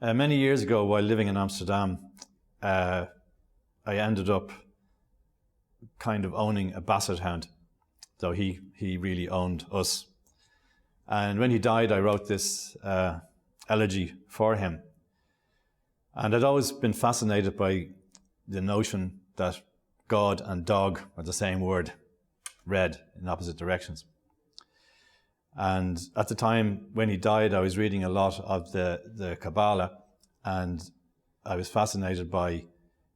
Many years ago, while living in Amsterdam, I ended up kind of owning a Basset Hound, though he really owned us. And when he died, I wrote this elegy for him. And I'd always been fascinated by the notion that God and dog are the same word, read in opposite directions. And at the time when he died, I was reading a lot of the Kabbalah, and I was fascinated by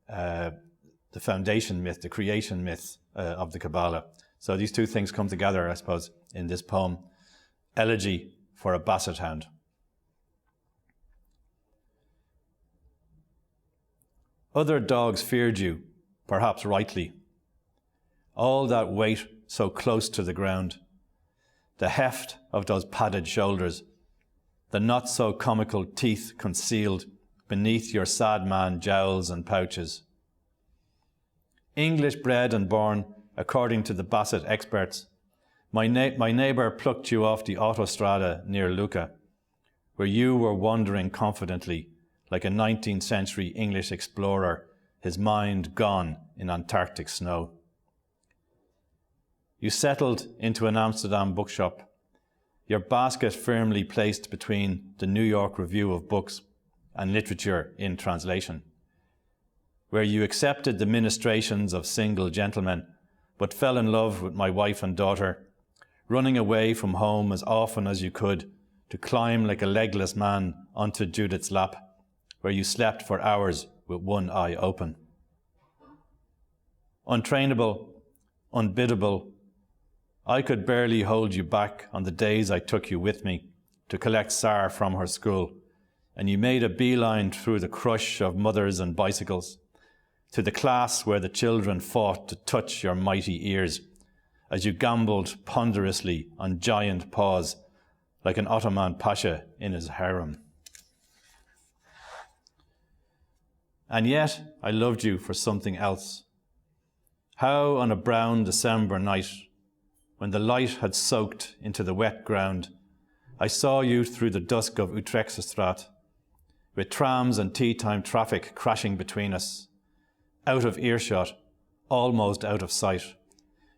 the foundation myth, the creation myth of the Kabbalah. So these two things come together, I suppose, in this poem, Elegy for a Basset Hound. Other dogs feared you, perhaps rightly. All that weight so close to the ground, the heft of those padded shoulders, the not so comical teeth concealed beneath your sad man jowls and pouches. English bred and born, according to the Basset experts, my neighbour plucked you off the autostrada near Lucca, where you were wandering confidently like a 19th century English explorer, his mind gone in Antarctic snow. You settled into an Amsterdam bookshop, your basket firmly placed between the New York Review of Books and Literature in Translation, where you accepted the ministrations of single gentlemen, but fell in love with my wife and daughter, running away from home as often as you could to climb like a legless man onto Judith's lap, where you slept for hours with one eye open. Untrainable, unbiddable, I could barely hold you back on the days I took you with me to collect Sarah from her school, and you made a beeline through the crush of mothers and bicycles to the class where the children fought to touch your mighty ears as you gambled ponderously on giant paws like an Ottoman pasha in his harem. And yet I loved you for something else. How on a brown December night, when the light had soaked into the wet ground, I saw you through the dusk of Utrechtsestraat, with trams and tea-time traffic crashing between us. Out of earshot, almost out of sight,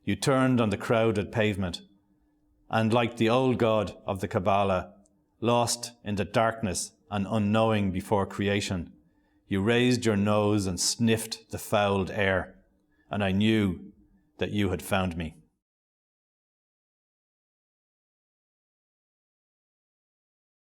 you turned on the crowded pavement, and like the old God of the Kabbalah, lost in the darkness and unknowing before creation, you raised your nose and sniffed the fouled air, and I knew that you had found me.